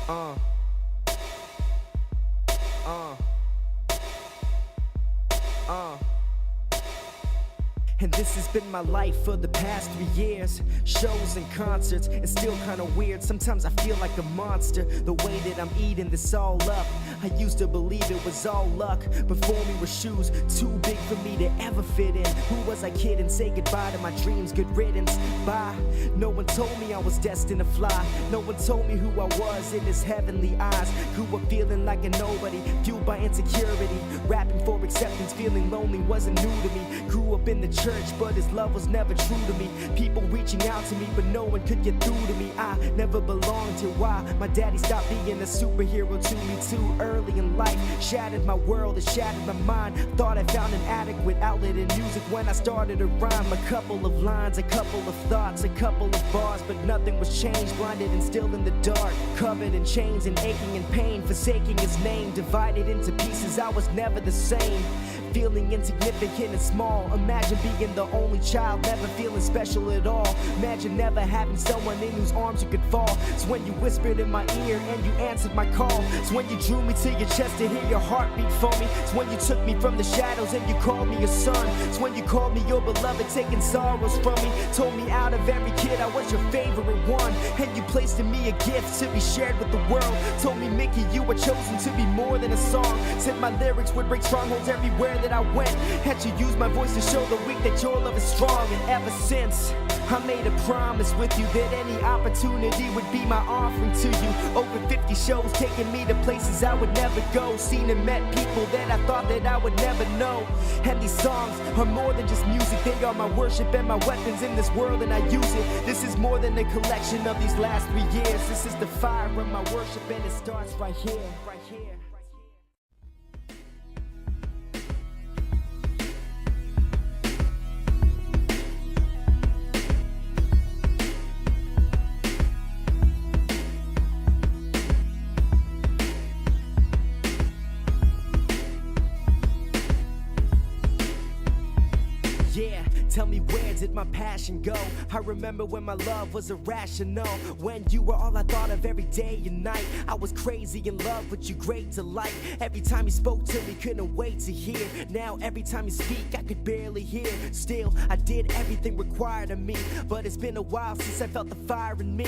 Uh. And this has been my life for the past 3 years. Shows and concerts, it's still kinda weird. Sometimes I feel like a monster, the way that I'm eating this all up. I used to believe it was all luck. Before me were shoes too big for me to ever fit in. Who was I kidding? Say goodbye to my dreams, good riddance, bye. No one told me I was destined to fly. No one told me who I was in his heavenly eyes. Grew up feeling like a nobody, fueled by insecurity. Rapping for acceptance, feeling lonely wasn't new to me. Grew up in the church, but his love was never true to me. People reaching out to me, but no one could get through to me. I never belonged to why my daddy stopped being a superhero to me too early in life. Shattered my world, it shattered my mind. Thought I found an adequate outlet in music when I started to rhyme. A couple of lines, a couple of thoughts, a couple of bars, but nothing was changed. Blinded and still in the dark, covered in chains and aching and pain. Forsaking his name, divided into pieces, I was never the same. Feeling insignificant and small. Imagine being the only child, never feeling special at all. Imagine never having someone in whose arms you could fall. It's when you whispered in my ear and you answered my call. It's when you drew me to your chest to hear your heartbeat for me. It's when you took me from the shadows and you called me your son. It's when you called me your beloved, taking sorrows from me. Told me out of every kid I was your favorite one. And you placed in me a gift to be shared with the world. Told me, Mickey, you were chosen to be more than a song. Said my lyrics would break strongholds everywhere that I went. Had you use my voice to show the weak that your love is strong. And ever since, I made a promise with you that any opportunity would be my offering to you. Over 50 shows taking me to places I would never go. Seen and met people that I thought that I would never know. And these songs are more than just music. They are my worship and my weapons in this world, and I use it. This is more than a collection of these last 3 years. This is the fire of my worship, and it starts right here, right here. Yeah, tell me, where did my passion go? I remember when my love was irrational. When you were all I thought of every day and night. I was crazy in love with you, great delight. Every time you spoke to me, couldn't wait to hear. Now every time you speak, I could barely hear. Still, I did everything required of me. But it's been a while since I felt the fire in me.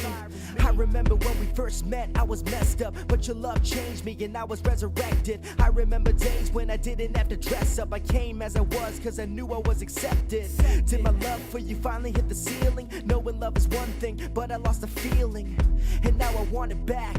I remember when we first met, I was messed up, but your love changed me and I was resurrected. I remember days when I didn't have to dress up. I came as I was, cause I knew I was accepted. Did my love for you finally hit the ceiling? Knowing love is one thing, but I lost the feeling. And now I want it back.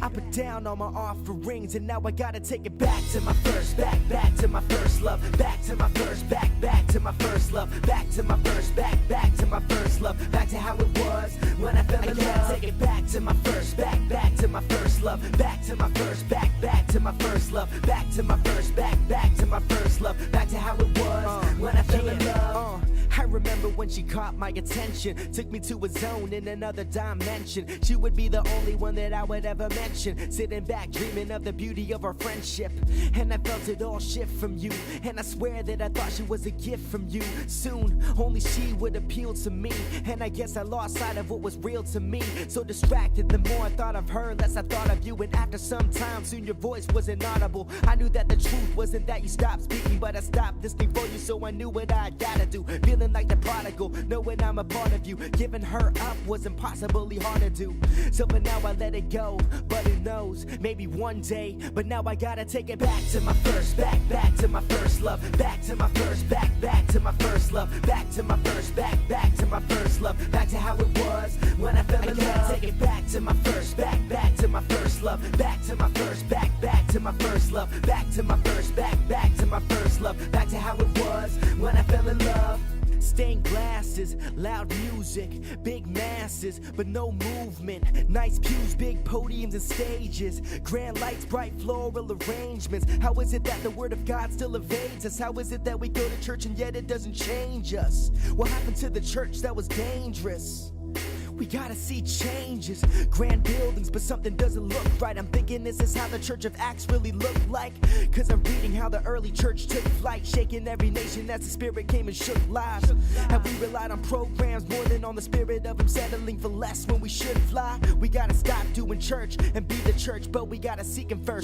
I put down all my offerings, and now I gotta take it back to my first, back to my first love. Back to my first, back to my first love. Back to my first, back to my first love. Back to how it was when I fell in love. Take it back to my first, back to my first love. Back to my first, back to my first love. Back to my first, back to my first love. Back to how it was when I fell in love. I remember when she caught my attention, took me to a zone in another dimension. She would be the only one that I would ever mention. Sitting back dreaming of the beauty of our friendship, and I felt it all shift from you. And I swear that I thought she was a gift from you. Soon, only she would appeal to me, and I guess I lost sight of what was real to me. So distracted, the more I thought of her, less I thought of you. And after some time, soon your voice was inaudible. I knew that the truth wasn't that you stopped speaking, but I stopped listening for you, so I knew what I gotta do. Feeling like the prodigal, knowing I'm a part of you. Giving her up was impossibly hard to do. So for now I let it go, but who knows, maybe one day. But now I gotta take it back to my first, back to my first love. Back to my first, back to my first love. Back to my first, back to my first love. Back to how it was when I fell in love. Take it back to my first, back to my first love. Back to my first, back to my first love. Back to my first, back to my first love. Back to how it was when I fell in love. Stained glasses, loud music, big masses, but no movement. Nice pews, big podiums and stages, grand lights, bright floral arrangements. How is it that the word of God still evades us? How is it that we go to church and yet it doesn't change us? What happened to the church that was dangerous? We gotta see changes, grand buildings, but something doesn't look right. I'm thinking this is how the Church of Acts really looked like. Cause I'm reading how the early church took flight, shaking every nation as the Spirit came and shook lives. Have we relied on programs more than on the Spirit of Him, settling for less when we should fly? We gotta stop doing church and be the church, but we gotta seek Him first.